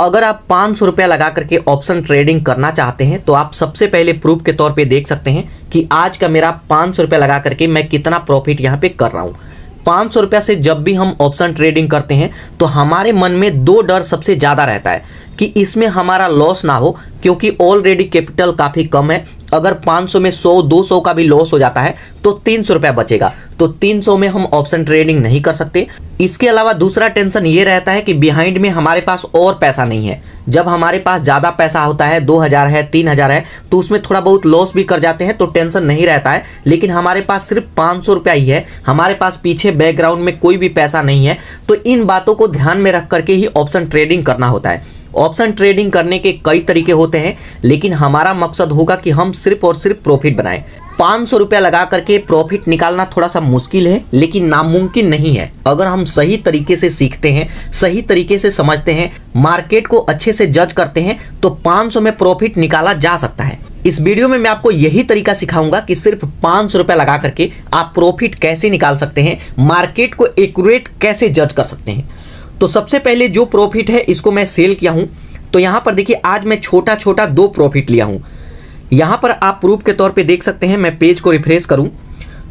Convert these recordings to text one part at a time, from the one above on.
अगर आप 500 रुपया लगा करके ऑप्शन ट्रेडिंग करना चाहते हैं तो आप सबसे पहले प्रूफ के तौर पे देख सकते हैं कि आज का मेरा 500 रुपया लगा करके मैं कितना प्रॉफिट यहाँ पे कर रहा हूँ। 500 रुपया से जब भी हम ऑप्शन ट्रेडिंग करते हैं तो हमारे मन में दो डर सबसे ज़्यादा रहता है कि इसमें हमारा लॉस ना हो, क्योंकि ऑलरेडी कैपिटल काफ़ी कम है। अगर 500 में 100-200 का भी लॉस हो जाता है तो 300 रुपया बचेगा, तो 300 में हम ऑप्शन ट्रेडिंग नहीं कर सकते। इसके अलावा दूसरा टेंशन ये रहता है कि बिहाइंड में हमारे पास और पैसा नहीं है। जब हमारे पास ज़्यादा पैसा होता है, 2000 है, 3000 है, तो उसमें थोड़ा बहुत लॉस भी कर जाते हैं तो टेंशन नहीं रहता है। लेकिन हमारे पास सिर्फ 500 रुपया ही है, हमारे पास पीछे बैकग्राउंड में कोई भी पैसा नहीं है, तो इन बातों को ध्यान में रख करके ही ऑप्शन ट्रेडिंग करना होता है। ऑप्शन ट्रेडिंग करने के कई तरीके होते हैं, लेकिन हमारा मकसद होगा कि हम सिर्फ और सिर्फ प्रॉफिट बनाएं। 500 रुपया लगा करके प्रॉफिट निकालना थोड़ा सा मुश्किल है, लेकिन नामुमकिन नहीं है। अगर हम सही तरीके से सीखते हैं, सही तरीके से समझते हैं, मार्केट को अच्छे से जज करते हैं, तो 500 में प्रॉफिट निकाला जा सकता है। इस वीडियो में मैं आपको यही तरीका सिखाऊंगा कि सिर्फ 500 रुपया लगा करके आप प्रॉफिट कैसे निकाल सकते हैं, मार्केट को एक्यूरेट कैसे जज कर सकते हैं। तो सबसे पहले जो प्रॉफिट है इसको मैं सेल किया हूं। तो यहां पर देखिए आज मैं छोटा छोटा 2 प्रॉफिट लिया हूं। यहां पर आप प्रूफ के तौर पे देख सकते हैं। मैं पेज को रिफ्रेश करूं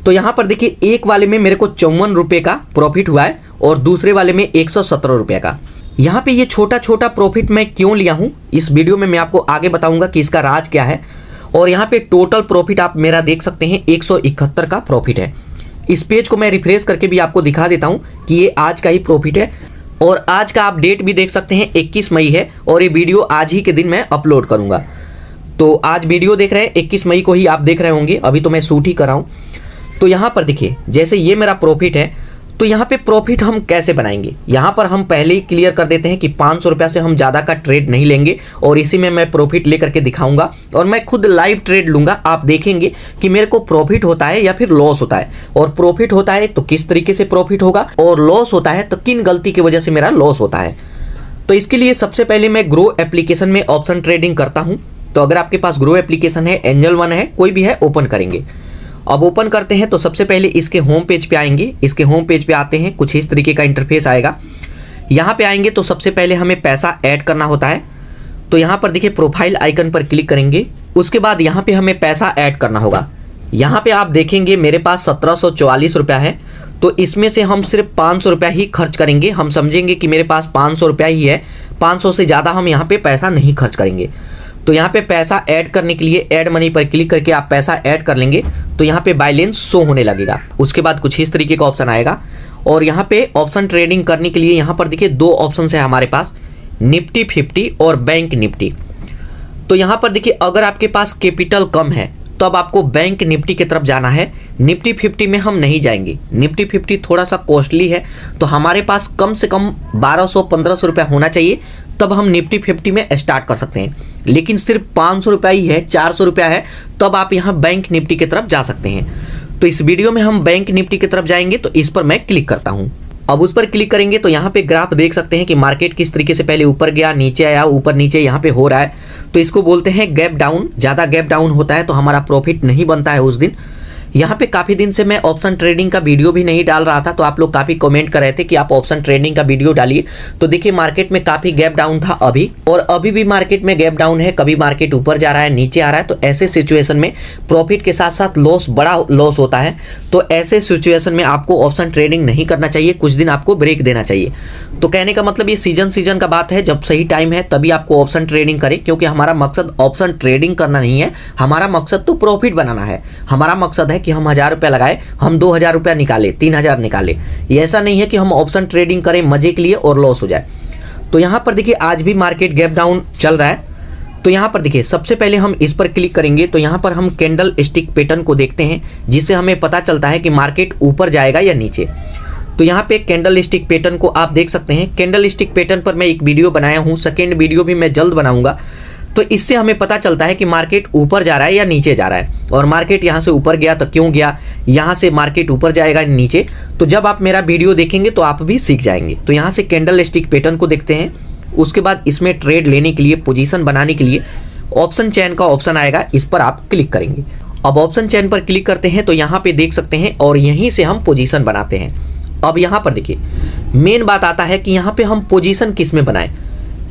तो यहां पर देखिए एक वाले में मेरे को 54 रुपये का प्रॉफिट हुआ है और दूसरे वाले में 117 रुपये का। यहां पे ये छोटा छोटा प्रॉफिट मैं क्यों लिया हूं, इस वीडियो में मैं आपको आगे बताऊंगा कि इसका राज क्या है। और यहाँ पे टोटल प्रॉफिट आप मेरा देख सकते हैं 171 का प्रॉफिट है। इस पेज को मैं रिफ्रेश करके भी आपको दिखा देता हूँ कि ये आज का ही प्रॉफिट है। और आज का आप डेट भी देख सकते हैं 21 मई है और ये वीडियो आज ही के दिन मैं अपलोड करूंगा। तो आज वीडियो देख रहे हैं 21 मई को ही आप देख रहे होंगे, अभी तो मैं शूट ही कर रहा हूं। तो यहाँ पर देखिए जैसे ये मेरा प्रॉफिट है, तो यहाँ पे प्रॉफिट हम कैसे बनाएंगे, यहाँ पर हम पहले ही क्लियर कर देते हैं कि 500 रुपया से हम ज़्यादा का ट्रेड नहीं लेंगे और इसी में मैं प्रॉफिट लेकर के दिखाऊंगा और मैं खुद लाइव ट्रेड लूंगा। आप देखेंगे कि मेरे को प्रॉफिट होता है या फिर लॉस होता है, और प्रॉफिट होता है तो किस तरीके से प्रॉफिट होगा, और लॉस होता है तो किन गलती की वजह से मेरा लॉस होता है। तो इसके लिए सबसे पहले मैं ग्रो एप्लीकेशन में ऑप्शन ट्रेडिंग करता हूँ। तो अगर आपके पास ग्रो एप्लीकेशन है, एंजल वन है, कोई भी है, ओपन करेंगे। अब ओपन करते हैं तो सबसे पहले इसके होम पेज पे आएंगे। इसके होम पेज पे आते हैं, कुछ इस तरीके का इंटरफेस आएगा। यहाँ पे आएंगे तो सबसे पहले हमें पैसा ऐड करना होता है। तो यहाँ पर देखिए प्रोफाइल आइकन पर क्लिक करेंगे, उसके बाद यहाँ पे हमें पैसा ऐड करना होगा। यहाँ पे आप देखेंगे मेरे पास 1744 रुपया है, तो इसमें से हम सिर्फ 500 रुपया ही खर्च करेंगे। हम समझेंगे कि मेरे पास 500 रुपया ही है, 500 से ज़्यादा हम यहाँ पे पैसा नहीं खर्च करेंगे। तो यहाँ पे पैसा ऐड करने के लिए ऐड मनी पर क्लिक करके आप पैसा ऐड कर लेंगे तो यहाँ पे बैलेंस शो होने लगेगा। उसके बाद कुछ इस तरीके का ऑप्शन आएगा और यहाँ पे ऑप्शन ट्रेडिंग करने के लिए यहाँ पर देखिए 2 ऑप्शन है हमारे पास, निफ्टी 50 और बैंक निफ्टी। तो यहाँ पर देखिए अगर आपके पास कैपिटल कम है तो अब आपको बैंक निफ्टी की तरफ जाना है। निफ्टी 50 में हम नहीं जाएंगे, निफ्टी 50 थोड़ा सा कॉस्टली है, तो हमारे पास कम से कम 1200-1500 रुपया होना चाहिए, तब हम निफ्टी 50 में स्टार्ट कर सकते हैं। लेकिन सिर्फ 500 रुपया ही है, 400 रुपया है, तब आप यहाँ बैंक निफ्टी की तरफ जा सकते हैं। तो इस वीडियो में हम बैंक निफ्टी की तरफ जाएंगे, तो इस पर मैं क्लिक करता हूँ। अब उस पर क्लिक करेंगे तो यहाँ पे ग्राफ देख सकते हैं कि मार्केट किस तरीके से पहले ऊपर गया, नीचे आया, ऊपर नीचे यहाँ पे हो रहा है। तो इसको बोलते हैं गैप डाउन। ज़्यादा गैप डाउन होता है तो हमारा प्रॉफिट नहीं बनता है उस दिन। यहाँ पे काफ़ी दिन से मैं ऑप्शन ट्रेडिंग का वीडियो भी नहीं डाल रहा था, तो आप लोग काफ़ी कमेंट कर रहे थे कि आप ऑप्शन ट्रेडिंग का वीडियो डालिए। तो देखिए मार्केट में काफ़ी गैप डाउन था अभी, और अभी भी मार्केट में गैप डाउन है। कभी मार्केट ऊपर जा रहा है, नीचे आ रहा है, तो ऐसे सिचुएशन में प्रॉफिट के साथ साथ लॉस, बड़ा लॉस होता है। तो ऐसे सिचुएशन में आपको ऑप्शन ट्रेडिंग नहीं करना चाहिए, कुछ दिन आपको ब्रेक देना चाहिए। तो कहने का मतलब ये सीजन का बात है, जब सही टाइम है तभी आपको ऑप्शन ट्रेडिंग करें, क्योंकि हमारा मकसद ऑप्शन ट्रेडिंग करना नहीं है, हमारा मकसद तो प्रॉफिट बनाना है। हमारा मकसद है कि हम 1000 रुपया लगाए, हम 2000 रुपया निकाले, 3000 निकाले। ये ऐसा नहीं है कि हम ऑप्शन ट्रेडिंग करें मजे के लिए और लॉस हो जाए। तो यहाँ पर देखिए आज भी मार्केट गैप डाउन चल रहा है। तो यहाँ पर देखिए सबसे पहले हम इस पर क्लिक करेंगे तो यहाँ पर हम कैंडल स्टिक पैटर्न को देखते हैं, जिससे हमें पता चलता है कि मार्केट ऊपर जाएगा या नीचे। तो यहाँ पे कैंडल स्टिक पैटर्न को आप देख सकते हैं। कैंडल स्टिक पैटर्न पर मैं एक वीडियो बनाया हूँ, सेकेंड वीडियो भी मैं जल्द बनाऊंगा। तो इससे हमें पता चलता है कि मार्केट ऊपर जा रहा है या नीचे जा रहा है, और मार्केट यहाँ से ऊपर गया तो क्यों गया, यहाँ से मार्केट ऊपर जाएगा नीचे। तो जब आप मेरा वीडियो देखेंगे तो आप भी सीख जाएंगे। तो यहाँ से कैंडल स्टिक पैटर्न को देखते हैं। उसके बाद इसमें ट्रेड लेने के लिए, पोजीशन बनाने के लिए ऑप्शन चेन का ऑप्शन आएगा, इस पर आप क्लिक करेंगे। अब ऑप्शन चेन पर क्लिक करते हैं तो यहाँ पे देख सकते हैं, और यहीं से हम पोजीशन बनाते हैं। अब यहाँ पर देखिए मेन बात आता है कि यहाँ पे हम पोजीशन किस में बनाएं।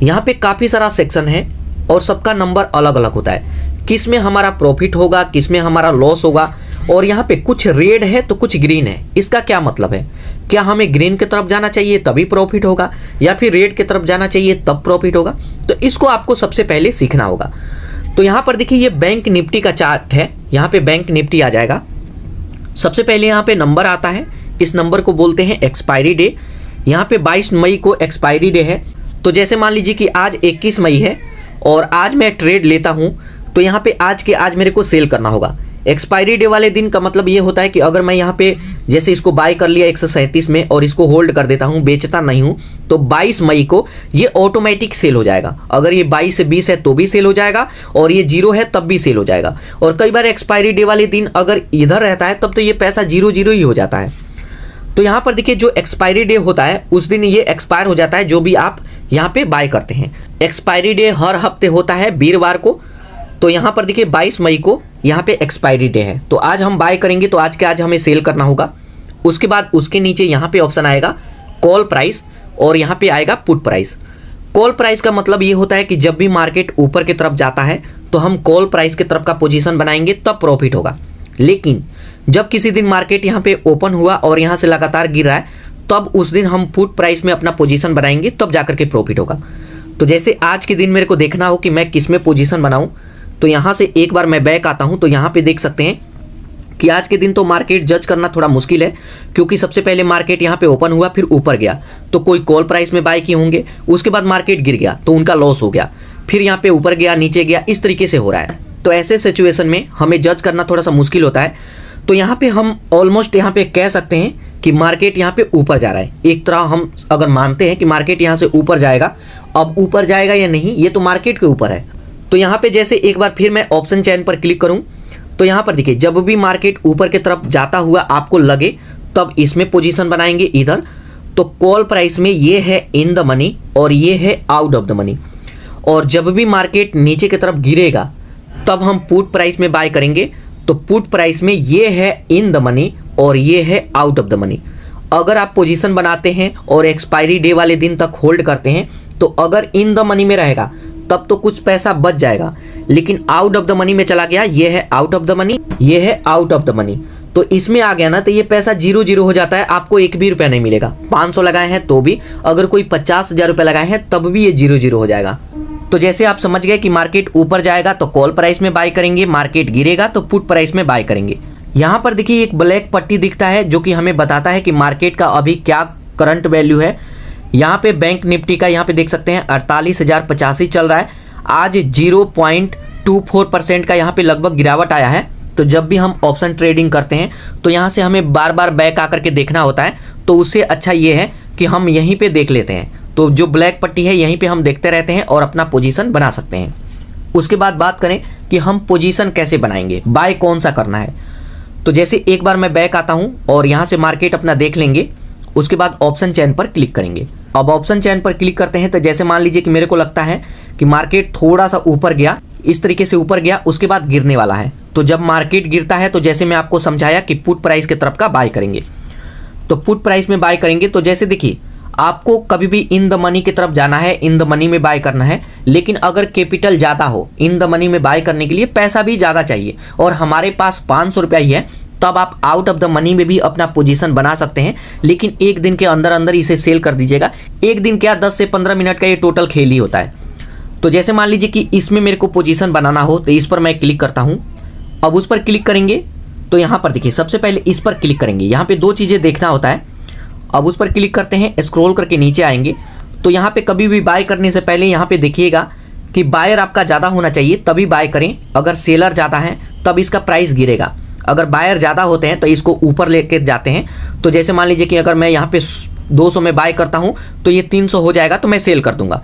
यहाँ पे काफ़ी सारा सेक्शन है और सबका नंबर अलग अलग होता है, किस में हमारा प्रॉफिट होगा, किस में हमारा लॉस होगा। और यहाँ पे कुछ रेड है तो कुछ ग्रीन है। इसका क्या मतलब है, क्या हमें ग्रीन की तरफ जाना चाहिए तभी प्रॉफिट होगा या फिर रेड की तरफ जाना चाहिए तब प्रॉफिट होगा? तो इसको आपको सबसे पहले सीखना होगा। तो यहाँ पर देखिए ये बैंक निफ्टी का चार्ट है, यहाँ पे बैंक निफ्टी आ जाएगा। सबसे पहले यहाँ पे नंबर आता है, इस नंबर को बोलते हैं एक्सपायरी डे। यहाँ पे 22 मई को एक्सपायरी डे है। तो जैसे मान लीजिए कि आज 21 मई है और आज मैं ट्रेड लेता हूँ, तो यहाँ पे आज के आज मेरे को सेल करना होगा। एक्सपायरी डे वाले दिन का मतलब ये होता है कि अगर मैं यहाँ पे जैसे इसको बाय कर लिया 137 में और इसको होल्ड कर देता हूँ, बेचता नहीं हूँ, तो 22 मई को ये ऑटोमेटिक सेल हो जाएगा। अगर ये 22 से 20 है तो भी सेल हो जाएगा और ये 0 है तब भी सेल हो जाएगा। और कई बार एक्सपायरी डे वाले दिन अगर इधर रहता है तब तो ये पैसा 0 ही हो जाता है। तो यहाँ पर देखिए जो एक्सपायरी डे होता है उस दिन ये एक्सपायर हो जाता है जो भी आप यहाँ पे बाय करते हैं। एक्सपायरी डे हर हफ्ते होता है वीरवार को। तो यहाँ पर देखिए 22 मई को यहाँ पे एक्सपायरी डे है, तो आज हम बाय करेंगे तो आज के आज हमें सेल करना होगा। उसके बाद उसके नीचे यहाँ पे ऑप्शन आएगा कॉल प्राइस और यहाँ पे आएगा पुट प्राइस। कॉल प्राइस का मतलब ये होता है कि जब भी मार्केट ऊपर की तरफ जाता है तो हम कॉल प्राइस की तरफ का पोजीशन बनाएंगे तब प्रॉफिट होगा। लेकिन जब किसी दिन मार्केट यहाँ पे ओपन हुआ और यहाँ से लगातार गिर रहा है तब उस दिन हम पुट प्राइस में अपना पोजीशन बनाएंगे तब जाकर के प्रॉफिट होगा। तो जैसे आज के दिन मेरे को देखना हो कि मैं किस में पोजीशन बनाऊं, तो यहाँ से एक बार मैं बैक आता हूँ तो यहाँ पे देख सकते हैं कि आज के दिन तो मार्केट जज करना थोड़ा मुश्किल है, क्योंकि सबसे पहले मार्केट यहाँ पे ओपन हुआ फिर ऊपर गया तो कोई कॉल प्राइस में बाय किए होंगे, उसके बाद मार्केट गिर गया तो उनका लॉस हो गया, फिर यहाँ पे ऊपर गया नीचे गया, इस तरीके से हो रहा है। तो ऐसे सिचुएशन में हमें जज करना थोड़ा सा मुश्किल होता है। तो यहाँ पे हम ऑलमोस्ट यहाँ पे कह सकते हैं कि मार्केट यहाँ पे ऊपर जा रहा है। एक तरह हम अगर मानते हैं कि मार्केट यहाँ से ऊपर जाएगा, अब ऊपर जाएगा या नहीं ये तो मार्केट के ऊपर है। तो यहाँ पे जैसे एक बार फिर मैं ऑप्शन चेन पर क्लिक करूँ तो यहाँ पर देखिए जब भी मार्केट ऊपर की तरफ जाता हुआ आपको लगे तब इसमें पोजीशन बनाएंगे इधर। तो कॉल प्राइस में ये है इन द मनी और ये है आउट ऑफ द मनी। और जब भी मार्केट नीचे की तरफ गिरेगा तब हम पुट प्राइस में बाय करेंगे। तो पुट प्राइस में ये है इन द मनी और ये है आउट ऑफ द मनी। अगर आप पोजीशन बनाते हैं और एक्सपायरी डे वाले दिन तक होल्ड करते हैं तो अगर इन द मनी में रहेगा तब तो कुछ पैसा बच जाएगा, लेकिन आउट ऑफ द मनी में चला गया, ये है आउट ऑफ द मनी, ये है आउट ऑफ द मनी, तो इसमें आ गया ना तो ये पैसा 0 हो जाता है, आपको एक भी रुपया नहीं मिलेगा। 500 लगाए हैं तो भी, अगर कोई 50,000 रुपये लगाए हैं तब भी ये 0 हो जाएगा। तो जैसे आप समझ गए कि मार्केट ऊपर जाएगा तो कॉल प्राइस में बाय करेंगे, मार्केट गिरेगा तो पुट प्राइस में बाय करेंगे। यहाँ पर देखिए एक ब्लैक पट्टी दिखता है जो कि हमें बताता है कि मार्केट का अभी क्या करंट वैल्यू है। यहाँ पे बैंक निफ्टी का यहाँ पे देख सकते हैं 48,085 चल रहा है। आज 0.24% का यहाँ पे लगभग गिरावट आया है। तो जब भी हम ऑप्शन ट्रेडिंग करते हैं तो यहाँ से हमें बार बार बैक आकर के देखना होता है, तो उससे अच्छा ये है कि हम यहीं पे देख लेते हैं। तो जो ब्लैक पट्टी है यहीं पे हम देखते रहते हैं और अपना पोजीशन बना सकते हैं। उसके बाद बात करें कि हम पोजीशन कैसे बनाएंगे, बाय कौन सा करना है। तो जैसे एक बार मैं बैक आता हूँ और यहाँ से मार्केट अपना देख लेंगे, उसके बाद ऑप्शन चेन पर क्लिक करेंगे। अब ऑप्शन चेन पर क्लिक करते हैं तो जैसे मान लीजिए कि मेरे को लगता है कि मार्केट थोड़ा सा ऊपर गया, इस तरीके से ऊपर गया, उसके बाद गिरने वाला है। तो जब मार्केट गिरता है तो जैसे मैं आपको समझाया कि पुट प्राइस की तरफ का बाय करेंगे, तो पुट प्राइस में बाय करेंगे। तो जैसे देखिए आपको कभी भी इन द मनी की तरफ जाना है, इन द मनी में बाय करना है, लेकिन अगर कैपिटल ज़्यादा हो, इन द मनी में बाय करने के लिए पैसा भी ज़्यादा चाहिए और हमारे पास 500 रुपया ही है, तब आप आउट ऑफ द मनी में भी अपना पोजीशन बना सकते हैं। लेकिन एक दिन के अंदर अंदर इसे सेल कर दीजिएगा। एक दिन क्या 10 से 15 मिनट का ये टोटल खेल ही होता है। तो जैसे मान लीजिए कि इसमें मेरे को पोजीशन बनाना हो तो इस पर मैं क्लिक करता हूँ। अब उस पर क्लिक करेंगे तो यहाँ पर देखिए सबसे पहले इस पर क्लिक करेंगे। यहाँ पे 2 चीज़ें देखना होता है। अब उस पर क्लिक करते हैं, स्क्रॉल करके नीचे आएंगे तो यहाँ पे कभी भी बाय करने से पहले यहाँ पे देखिएगा कि बायर आपका ज़्यादा होना चाहिए तभी बाय करें। अगर सेलर ज़्यादा है तब इसका प्राइस गिरेगा। अगर बायर ज़्यादा होते हैं तो इसको ऊपर लेके जाते हैं। तो जैसे मान लीजिए कि अगर मैं यहाँ पे 200 में बाय करता हूँ तो ये 300 हो जाएगा तो मैं सेल कर दूंगा,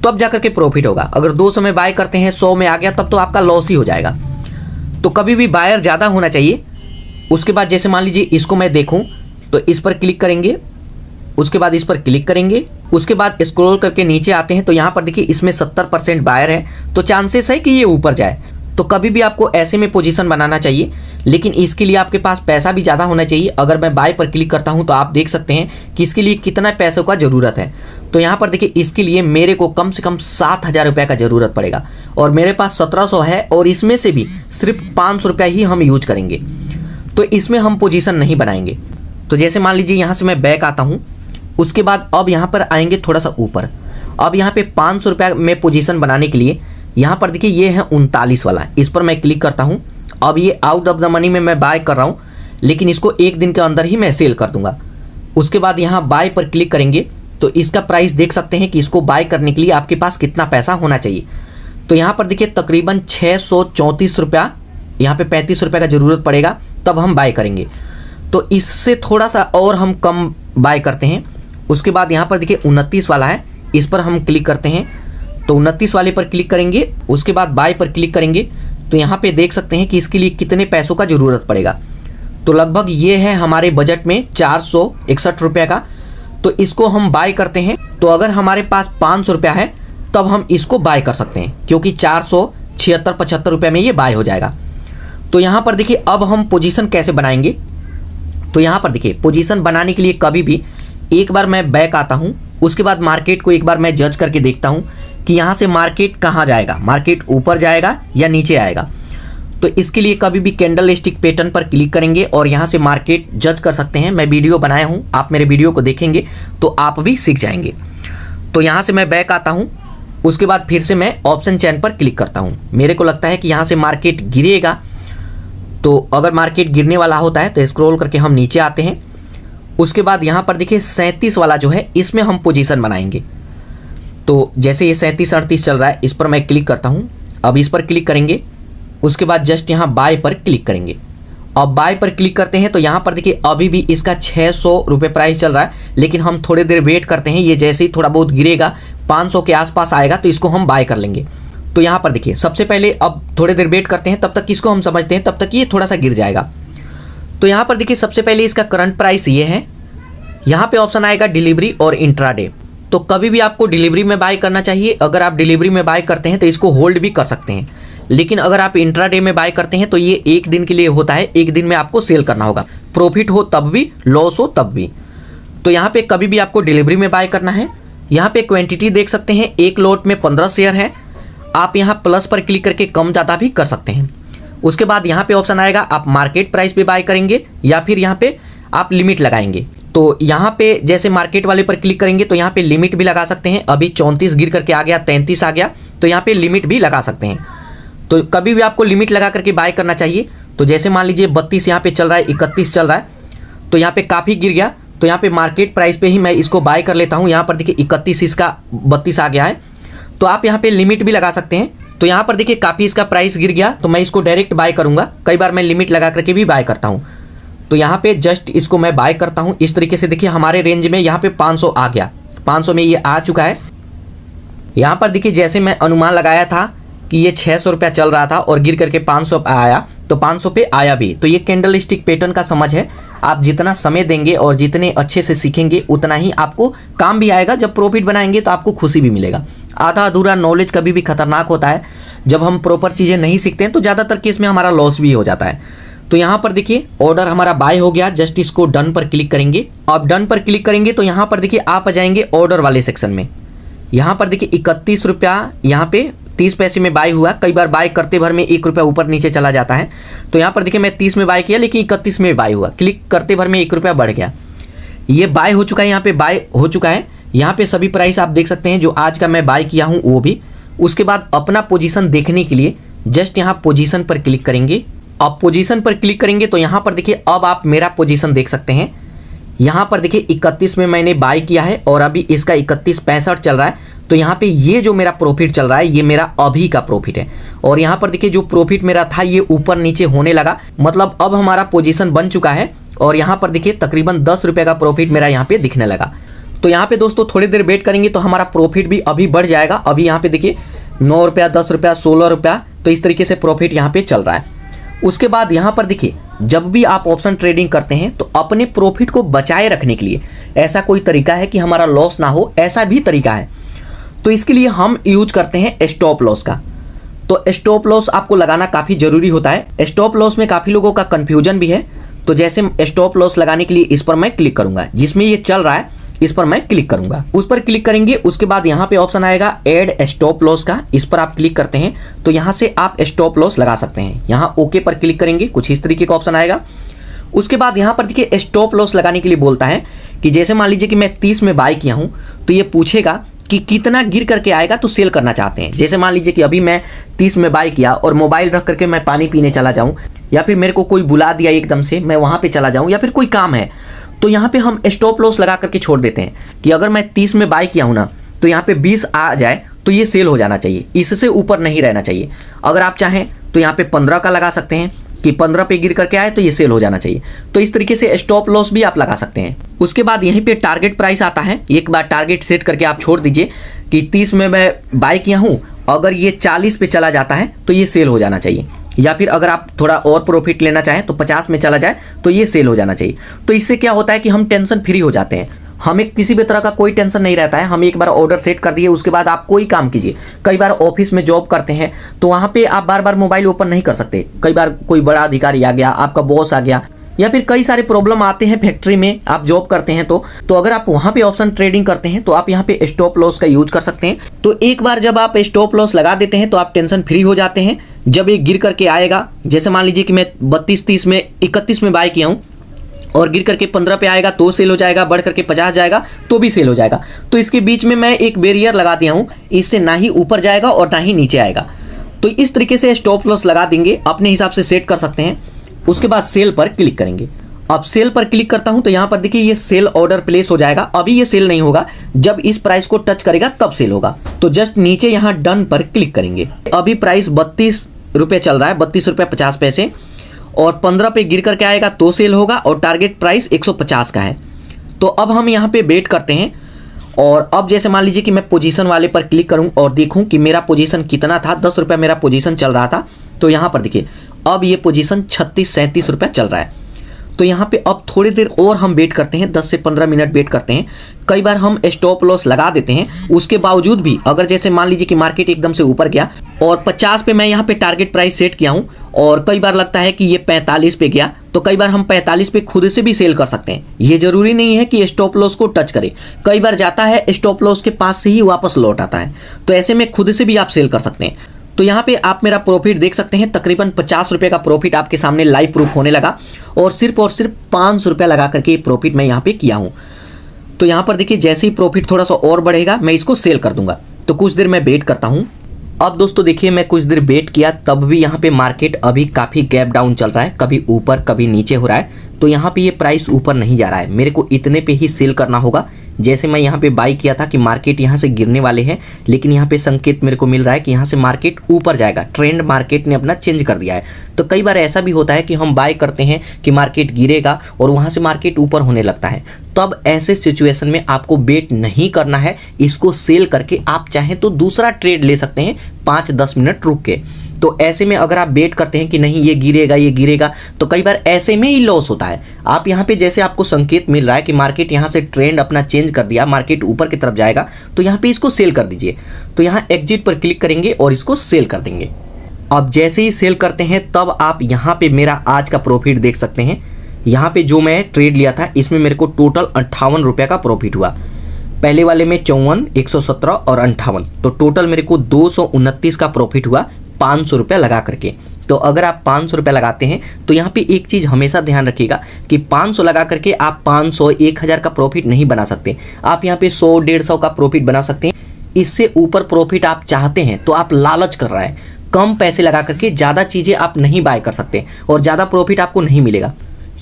तब जाकर के प्रॉफिट होगा। अगर 200 में बाय करते हैं 100 में आ गया तब तो आपका लॉस ही हो जाएगा। तो कभी भी बायर ज़्यादा होना चाहिए। उसके बाद जैसे मान लीजिए इसको मैं देखूँ तो इस पर क्लिक करेंगे, उसके बाद इस पर क्लिक करेंगे, उसके बाद स्क्रॉल करके नीचे आते हैं तो यहाँ पर देखिए इसमें 70% बायर है तो चांसेस है कि ये ऊपर जाए। तो कभी भी आपको ऐसे में पोजीशन बनाना चाहिए लेकिन इसके लिए आपके पास पैसा भी ज़्यादा होना चाहिए। अगर मैं बाय पर क्लिक करता हूं तो आप देख सकते हैं कि इसके लिए कितना पैसों का ज़रूरत है। तो यहाँ पर देखिए इसके लिए मेरे को कम से कम 7,000 रुपये का ज़रूरत पड़ेगा और मेरे पास 1700 है और इसमें से भी सिर्फ 500 रुपया ही हम यूज करेंगे। तो इसमें हम पोजीशन नहीं बनाएंगे। तो जैसे मान लीजिए यहाँ से मैं बैक आता हूँ, उसके बाद अब यहाँ पर आएंगे थोड़ा सा ऊपर। अब यहाँ पे 500 रुपया में पोजीशन बनाने के लिए यहाँ पर देखिए ये है 39 वाला, इस पर मैं क्लिक करता हूँ। अब ये आउट ऑफ द मनी में मैं बाय कर रहा हूँ, लेकिन इसको एक दिन के अंदर ही मैं सेल कर दूंगा। उसके बाद यहाँ बाय पर क्लिक करेंगे तो इसका प्राइस देख सकते हैं कि इसको बाय करने के लिए आपके पास कितना पैसा होना चाहिए। तो यहाँ पर देखिए तकरीबन 634 रुपया, यहाँ पे 35 रुपये का ज़रूरत पड़ेगा तब हम बाय करेंगे। तो इससे थोड़ा सा और हम कम बाय करते हैं। उसके बाद यहाँ पर देखिए 29 वाला है, इस पर हम क्लिक करते हैं। तो 29 वाले पर क्लिक करेंगे, उसके बाद बाय पर क्लिक करेंगे तो यहाँ पे देख सकते हैं कि इसके लिए कितने पैसों का ज़रूरत पड़ेगा। तो लगभग ये है हमारे बजट में 461 रुपये का। तो इसको हम बाय करते हैं। तो अगर हमारे पास 500 रुपया है तब हम इसको बाय कर सकते हैं, क्योंकि 476-75 रुपये में ये बाय हो जाएगा। तो यहाँ पर देखिए अब हम पोजीशन कैसे बनाएंगे। तो यहाँ पर देखिए पोजीशन बनाने के लिए कभी भी एक बार मैं बैक आता हूँ, उसके बाद मार्केट को एक बार मैं जज करके देखता हूँ कि यहाँ से मार्केट कहाँ जाएगा, मार्केट ऊपर जाएगा या नीचे आएगा। तो इसके लिए कभी भी कैंडल स्टिक पैटर्न पर क्लिक करेंगे और यहाँ से मार्केट जज कर सकते हैं। मैं वीडियो बनाया हूँ, आप मेरे वीडियो को देखेंगे तो आप भी सीख जाएंगे। तो यहाँ से मैं बैक आता हूँ, उसके बाद फिर से मैं ऑप्शन चेन पर क्लिक करता हूँ। मेरे को लगता है कि यहाँ से मार्केट गिरेगा, तो अगर मार्केट गिरने वाला होता है तो स्क्रॉल करके हम नीचे आते हैं। उसके बाद यहाँ पर देखिए 37 वाला जो है इसमें हम पोजीशन बनाएंगे। तो जैसे ये 37-38 चल रहा है, इस पर मैं क्लिक करता हूँ। अब इस पर क्लिक करेंगे, उसके बाद जस्ट यहाँ बाय पर क्लिक करेंगे। अब बाय पर क्लिक करते हैं तो यहाँ पर देखिए अभी भी इसका 600 रुपये प्राइस चल रहा है, लेकिन हम थोड़ी देर वेट करते हैं। ये जैसे ही थोड़ा बहुत गिरेगा 500 के आसपास आएगा तो इसको हम बाय कर लेंगे। तो यहाँ पर देखिए सबसे पहले अब थोड़ी देर वेट करते हैं, तब तक इसको हम समझते हैं, तब तक ये थोड़ा सा गिर जाएगा। तो यहाँ पर देखिए सबसे पहले इसका करंट प्राइस ये है। यहाँ पे ऑप्शन आएगा डिलीवरी और इंट्राडे। तो कभी भी आपको डिलीवरी में बाय करना चाहिए। अगर आप डिलीवरी में बाय करते हैं तो इसको होल्ड भी कर सकते हैं, लेकिन अगर आप इंट्राडे में बाय करते हैं तो ये एक दिन के लिए होता है, एक दिन में आपको सेल करना होगा। प्रॉफिट हो तब भी, लॉस हो तब भी। तो यहाँ पे कभी भी आपको डिलीवरी में बाय करना है। यहाँ पे क्वांटिटी देख सकते हैं, एक लॉट में 15 शेयर है। आप यहाँ प्लस पर क्लिक करके कम ज़्यादा भी कर सकते हैं। उसके बाद यहाँ पे ऑप्शन आएगा आप मार्केट प्राइस पे बाय करेंगे या फिर यहाँ पे आप लिमिट लगाएंगे। तो यहाँ पे जैसे मार्केट वाले पर क्लिक करेंगे तो यहाँ पे लिमिट भी लगा सकते हैं। अभी 34 गिर करके आ गया, 33 आ गया, तो यहाँ पे लिमिट भी लगा सकते हैं। तो कभी भी आपको लिमिट लगा करके बाय करना चाहिए। तो जैसे मान लीजिए 32 यहाँ पे चल रहा है, 31 चल रहा है, तो यहाँ पे काफ़ी गिर गया, तो यहाँ पे मार्केट प्राइस पे ही मैं इसको बाय कर लेता हूँ। यहाँ पर देखिए 31, इसका 32 आ गया है, तो आप यहाँ पे लिमिट भी लगा सकते हैं। तो यहाँ पर देखिए काफ़ी इसका प्राइस गिर गया, तो मैं इसको डायरेक्ट बाय करूँगा। कई बार मैं लिमिट लगा करके भी बाय करता हूँ। तो यहाँ पे जस्ट इसको मैं बाय करता हूँ। इस तरीके से देखिए हमारे रेंज में यहाँ पे 500 आ गया, 500 में ये आ चुका है। यहाँ पर देखिए जैसे मैं अनुमान लगाया था कि ये 600 रुपया चल रहा था और गिर करके 500 पे आया, तो 500 पे आया भी। तो ये कैंडल स्टिक पैटर्न का समझ है। आप जितना समय देंगे और जितने अच्छे से सीखेंगे उतना ही आपको काम भी आएगा। जब प्रॉफिट बनाएंगे तो आपको खुशी भी मिलेगा। आधा अधूरा नॉलेज कभी भी खतरनाक होता है। जब हम प्रॉपर चीज़ें नहीं सीखते हैं तो ज़्यादातर केस में हमारा लॉस भी हो जाता है। तो यहाँ पर देखिए ऑर्डर हमारा बाय हो गया। जस्ट इसको डन पर क्लिक करेंगे। अब डन पर क्लिक करेंगे तो यहाँ पर देखिए आप आ जाएंगे ऑर्डर वाले सेक्शन में। यहाँ पर देखिए 31 रुपया यहाँ पे 30 पैसे में बाय हुआ। कई बार बाय करते भर में 1 रुपया ऊपर नीचे चला जाता है। तो यहाँ पर देखिए मैं 30 में बाय किया, लेकिन 31 में बाय हुआ। क्लिक करते भर में 1 रुपया बढ़ गया। ये बाय हो चुका है, यहाँ पे बाय हो चुका है। यहाँ पे सभी प्राइस आप देख सकते हैं जो आज का मैं बाय किया हूँ वो भी। उसके बाद अपना पोजीशन देखने के लिए जस्ट यहाँ पोजीशन पर क्लिक करेंगे। अब पोजीशन पर क्लिक करेंगे तो यहाँ पर देखिए अब आप मेरा पोजीशन देख सकते हैं। यहाँ पर देखिए 31 में मैंने बाय किया है और अभी इसका 31.65 चल रहा है। तो यहाँ पे ये जो मेरा प्रॉफिट चल रहा है ये मेरा अभी का प्रॉफिट है। और यहाँ पर देखिए जो प्रॉफिट मेरा था ये ऊपर नीचे होने लगा, मतलब अब हमारा पोजीशन बन चुका है। और यहाँ पर देखिए तकरीबन 10 रुपये का प्रॉफिट मेरा यहाँ पे दिखने लगा। तो यहाँ पे दोस्तों थोड़ी देर वेट करेंगे तो हमारा प्रॉफिट भी अभी बढ़ जाएगा। अभी यहाँ पे देखिए 9 रुपया, 10 रुपया, 16 रुपया, तो इस तरीके से प्रॉफिट यहाँ पे चल रहा है। उसके बाद यहाँ पर देखिए जब भी आप ऑप्शन ट्रेडिंग करते हैं तो अपने प्रॉफिट को बचाए रखने के लिए ऐसा कोई तरीका है कि हमारा लॉस ना हो, ऐसा भी तरीका है। तो इसके लिए हम यूज करते हैं स्टॉप लॉस का। तो स्टॉप लॉस आपको लगाना काफ़ी ज़रूरी होता है। स्टॉप लॉस में काफ़ी लोगों का कन्फ्यूजन भी है। तो जैसे स्टॉप लॉस लगाने के लिए इस पर मैं क्लिक करूंगा, जिसमें ये चल रहा है इस पर मैं क्लिक करूंगा। उस पर क्लिक करेंगे, उसके बाद यहाँ पे ऑप्शन आएगा ऐड स्टॉप लॉस का, इस पर आप क्लिक करते हैं तो यहाँ से आप स्टॉप लॉस लगा सकते हैं। यहाँ ओके पर क्लिक करेंगे, कुछ इस तरीके का ऑप्शन आएगा। उसके बाद यहाँ पर देखिए स्टॉप लॉस लगाने के लिए बोलता है कि जैसे मान लीजिए कि मैं 30 में बाय किया हूँ, तो ये पूछेगा कि कितना गिर करके आएगा तो सेल करना चाहते हैं। जैसे मान लीजिए कि अभी मैं 30 में बाय किया और मोबाइल रख करके मैं पानी पीने चला जाऊं, या फिर मेरे को कोई बुला दिया एकदम से, मैं वहां पे चला जाऊं, या फिर कोई काम है, तो यहाँ पे हम स्टॉप लॉस लगा करके छोड़ देते हैं कि अगर मैं 30 में बाय किया हूं ना, तो यहाँ पे 20 आ जाए तो ये सेल हो जाना चाहिए, इससे ऊपर नहीं रहना चाहिए। अगर आप चाहें तो यहाँ पे 15 का लगा सकते हैं कि 15 पे गिर करके आए तो ये सेल हो जाना चाहिए। तो इस तरीके से स्टॉप लॉस भी आप लगा सकते हैं। उसके बाद यहीं पे टारगेट प्राइस आता है, एक बार टारगेट सेट करके आप छोड़ दीजिए कि 30 में मैं बाय किया हूँ, अगर ये 40 पे चला जाता है तो ये सेल हो जाना चाहिए, या फिर अगर आप थोड़ा और प्रॉफिट लेना चाहें तो 50 में चला जाए तो ये सेल हो जाना चाहिए। तो इससे क्या होता है कि हम टेंशन फ्री हो जाते हैं, हमें किसी भी तरह का कोई टेंशन नहीं रहता है। हम एक बार ऑर्डर सेट कर दिए, उसके बाद आप कोई काम कीजिए। कई बार ऑफिस में जॉब करते हैं तो वहाँ पे आप बार बार मोबाइल ओपन नहीं कर सकते, कई बार कोई बड़ा अधिकारी आ गया, आपका बॉस आ गया, या फिर कई सारे प्रॉब्लम आते हैं फैक्ट्री में आप जॉब करते हैं तो अगर आप वहाँ पे ऑप्शन ट्रेडिंग करते हैं तो आप यहाँ पे स्टॉप लॉस का यूज कर सकते हैं। तो एक बार जब आप स्टॉप लॉस लगा देते हैं तो आप टेंशन फ्री हो जाते हैं। जब ये गिर करके आएगा, जैसे मान लीजिए कि मैं 32-30 में 31 में बाय किया हूँ और गिर करके 15 पे आएगा तो सेल हो जाएगा, बढ़ करके 50 जाएगा तो भी सेल हो जाएगा। तो इसके बीच में मैं एक बैरियर लगा दिया हूँ, इससे ना ही ऊपर जाएगा और ना ही नीचे आएगा। तो इस तरीके से स्टॉप लॉस लगा देंगे, अपने हिसाब से सेट कर सकते हैं। उसके बाद सेल पर क्लिक करेंगे। अब सेल पर क्लिक करता हूं तो यहां पर देखिए ये सेल ऑर्डर प्लेस हो जाएगा। अभी ये सेल नहीं होगा, जब इस प्राइस को टच करेगा तब सेल होगा। तो जस्ट नीचे यहां डन पर क्लिक करेंगे। अभी प्राइस 32 रुपये चल रहा है, 32 रुपये 50 पैसे, और 15 पे गिर करके आएगा तो सेल होगा, और टारगेट प्राइस 150 का है। तो अब हम यहाँ पे वेट करते हैं। और अब जैसे मान लीजिए कि मैं पोजीशन वाले पर क्लिक करूं और देखूं कि मेरा पोजीशन कितना था, 10 रुपये मेरा पोजीशन चल रहा था। तो यहाँ पर देखिए अब ये पोजीशन 36-37 रुपये चल रहा है। तो यहाँ पे अब थोड़ी देर और हम वेट करते हैं, 10 से 15 मिनट वेट करते हैं। कई बार हम स्टॉप लॉस लगा देते हैं, उसके बावजूद भी अगर जैसे मान लीजिए कि मार्केट एकदम से ऊपर गया और 50 पे मैं यहाँ पे टारगेट प्राइस सेट किया हूँ, और कई बार लगता है कि ये 45 पे गया, तो कई बार हम 45 पे खुद से भी सेल कर सकते हैं। ये जरूरी नहीं है कि स्टॉप लॉस को टच करे, कई बार जाता है स्टॉप लॉस के पास से ही वापस लौट आता है, तो ऐसे में खुद से भी आप सेल कर सकते हैं। तो यहाँ पे आप मेरा प्रॉफिट देख सकते हैं, तकरीबन 50 रुपये का प्रॉफिट आपके सामने लाइव प्रूफ होने लगा, और सिर्फ 500 रुपये लगा करके प्रॉफिट मैं यहाँ पे किया हूँ। तो यहाँ पर देखिए जैसे ही प्रॉफिट थोड़ा सा और बढ़ेगा मैं इसको सेल कर दूंगा। तो कुछ देर मैं वेट करता हूँ। अब दोस्तों देखिए मैं कुछ देर वेट किया, तब भी यहाँ पे मार्केट अभी काफ़ी गैप डाउन चल रहा है, कभी ऊपर कभी नीचे हो रहा है। तो यहाँ पे ये प्राइस ऊपर नहीं जा रहा है, मेरे को इतने पे ही सेल करना होगा। जैसे मैं यहाँ पे बाई किया था कि मार्केट यहाँ से गिरने वाले हैं, लेकिन यहाँ पे संकेत मेरे को मिल रहा है कि यहाँ से मार्केट ऊपर जाएगा, ट्रेंड मार्केट ने अपना चेंज कर दिया है। तो कई बार ऐसा भी होता है कि हम बाय करते हैं कि मार्केट गिरेगा और वहाँ से मार्केट ऊपर होने लगता है। तब ऐसे सिचुएशन में आपको वेट नहीं करना है, इसको सेल करके आप चाहें तो दूसरा ट्रेड ले सकते हैं 5-10 मिनट रुक के। तो ऐसे में अगर आप वेट करते हैं कि नहीं ये गिरेगा, तो कई बार ऐसे में ही लॉस होता है। आप यहाँ पे जैसे आपको संकेत मिल रहा है कि मार्केट यहाँ से ट्रेंड अपना चेंज कर दिया, मार्केट ऊपर की तरफ जाएगा, तो यहाँ पे इसको सेल कर दीजिए। तो यहाँ एग्जिट पर क्लिक करेंगे और इसको सेल कर देंगे। अब जैसे ही सेल करते हैं तब आप यहाँ पे मेरा आज का प्रॉफिट देख सकते हैं। यहाँ पे जो मैं ट्रेड लिया था इसमें मेरे को टोटल 58 रुपये का प्रॉफिट हुआ। पहले वाले में 54, 117 और 58, तो टोटल मेरे को 229 का प्रॉफिट हुआ 500 रुपये लगा करके। तो अगर आप 500 रुपये लगाते हैं तो यहाँ पे एक चीज़ हमेशा ध्यान रखिएगा कि 500 लगा करके आप 500, 1000 का प्रॉफिट नहीं बना सकते। आप यहाँ पे 100, 150 का प्रॉफिट बना सकते हैं। इससे ऊपर प्रॉफिट आप चाहते हैं तो आप लालच कर रहा है, कम पैसे लगा करके ज़्यादा चीज़ें आप नहीं बाय कर सकते और ज़्यादा प्रॉफिट आपको नहीं मिलेगा।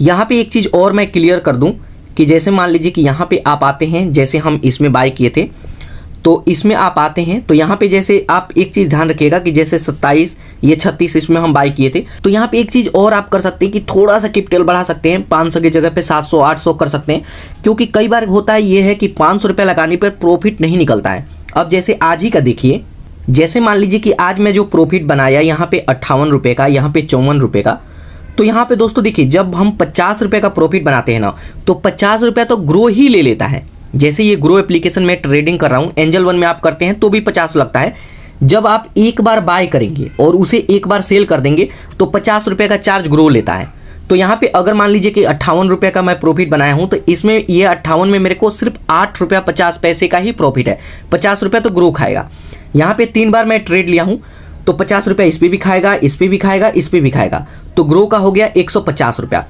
यहाँ पे एक चीज़ और मैं क्लियर कर दूँ कि जैसे मान लीजिए कि यहाँ पे आप आते हैं, जैसे हम इसमें बाय किए थे तो इसमें आप आते हैं, तो यहाँ पे जैसे आप एक चीज़ ध्यान रखिएगा कि जैसे 27, ये 36 इसमें हम बाय किए थे, तो यहाँ पे एक चीज़ और आप कर सकते हैं कि थोड़ा सा कैपिटल बढ़ा सकते हैं, 500 की जगह पे 700, 800 कर सकते हैं। क्योंकि कई बार होता है ये है कि 500 रुपये लगाने पर प्रॉफिट नहीं निकलता है। अब जैसे आज ही का देखिए, जैसे मान लीजिए कि आज मैं जो प्रॉफिट बनाया यहाँ पे 58 रुपये का, यहाँ पे 54 रुपये का, तो यहाँ पे दोस्तों देखिए जब हम 50 रुपये का प्रॉफिट बनाते हैं ना, तो 50 रुपये तो ग्रो ही ले लेता है। जैसे ये ग्रो एप्लीकेशन में ट्रेडिंग कर रहा हूँ, एंजल वन में आप करते हैं तो भी 50 लगता है, जब आप एक बार बाय करेंगे और उसे एक बार सेल कर देंगे तो 50 रुपये का चार्ज ग्रो लेता है। तो यहाँ पे अगर मान लीजिए कि 58 रुपये का मैं प्रॉफिट बनाया हूँ, तो इसमें ये 58 में मेरे को सिर्फ 8 रुपया 50 पैसे का ही प्रॉफिट है। 50 रुपया तो ग्रो खाएगा। यहाँ पे 3 बार मैं ट्रेड लिया हूँ तो 50 रुपया इस पर भी खाएगा, इस पर भी खाएगा, इस पर भी खाएगा, तो ग्रो का हो गया 150 रुपया।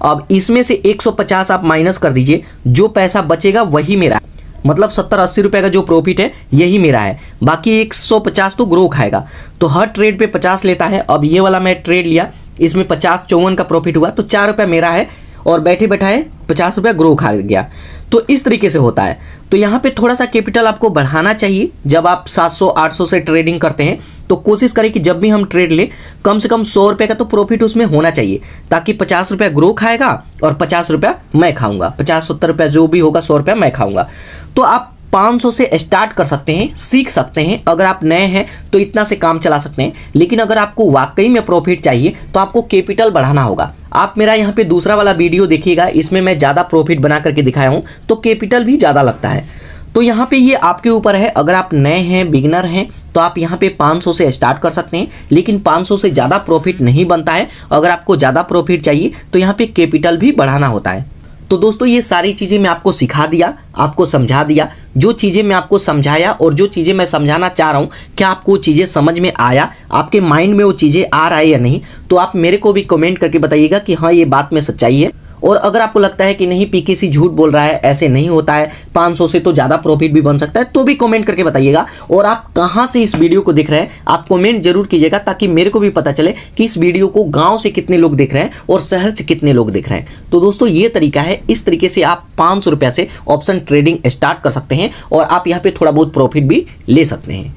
अब इसमें से 150 आप माइनस कर दीजिए, जो पैसा बचेगा वही मेरा है। मतलब 70-80 रुपये का जो प्रॉफिट है यही मेरा है, बाकी 150 तो ग्रो खाएगा। तो हर ट्रेड पे 50 लेता है। अब ये वाला मैं ट्रेड लिया, इसमें 50-54 का प्रॉफिट हुआ, तो 4 रुपया मेरा है और बैठे बैठाए 50 रुपया ग्रो खा गया। तो इस तरीके से होता है। तो यहाँ पे थोड़ा सा कैपिटल आपको बढ़ाना चाहिए। जब आप 700-800 से ट्रेडिंग करते हैं तो कोशिश करें कि जब भी हम ट्रेड लें कम से कम 100 रुपये का तो प्रॉफिट उसमें होना चाहिए, ताकि 50 रुपया ग्रो खाएगा और 50 रुपया मैं खाऊंगा, 50-70 रुपया जो भी होगा 100 रुपया मैं खाऊंगा। तो आप 500 से स्टार्ट कर सकते हैं, सीख सकते हैं। अगर आप नए हैं तो इतना से काम चला सकते हैं, लेकिन अगर आपको वाकई में प्रॉफिट चाहिए तो आपको कैपिटल बढ़ाना होगा। आप मेरा यहाँ पे दूसरा वाला वीडियो देखिएगा, इसमें मैं ज़्यादा प्रॉफिट बना करके दिखाया हूँ, तो कैपिटल भी ज़्यादा लगता है। तो यहाँ पे ये आपके ऊपर है। अगर आप नए हैं, बिगिनर हैं, तो आप यहाँ पे 500 से स्टार्ट कर सकते हैं, लेकिन 500 से ज़्यादा प्रॉफिट नहीं बनता है। अगर आपको ज़्यादा प्रॉफिट चाहिए तो यहाँ पे कैपिटल भी बढ़ाना होता है। तो दोस्तों ये सारी चीज़ें मैं आपको सिखा दिया, आपको समझा दिया। जो चीज़ें मैं आपको समझाया और जो चीज़ें मैं समझाना चाह रहा हूँ, क्या आपको वो चीज़ें समझ में आया, आपके माइंड में वो चीज़ें आ रहा है या नहीं, तो आप मेरे को भी कमेंट करके बताइएगा कि हाँ ये बात में सच्चाई है। और अगर आपको लगता है कि नहीं पीकेसी झूठ बोल रहा है, ऐसे नहीं होता है, 500 से तो ज़्यादा प्रॉफिट भी बन सकता है, तो भी कमेंट करके बताइएगा। और आप कहाँ से इस वीडियो को देख रहे हैं आप कमेंट जरूर कीजिएगा, ताकि मेरे को भी पता चले कि इस वीडियो को गांव से कितने लोग देख रहे हैं और शहर से कितने लोग देख रहे हैं। तो दोस्तों ये तरीका है, इस तरीके से आप 500 रुपया से ऑप्शन ट्रेडिंग स्टार्ट कर सकते हैं और आप यहाँ पे थोड़ा बहुत प्रॉफिट भी ले सकते हैं।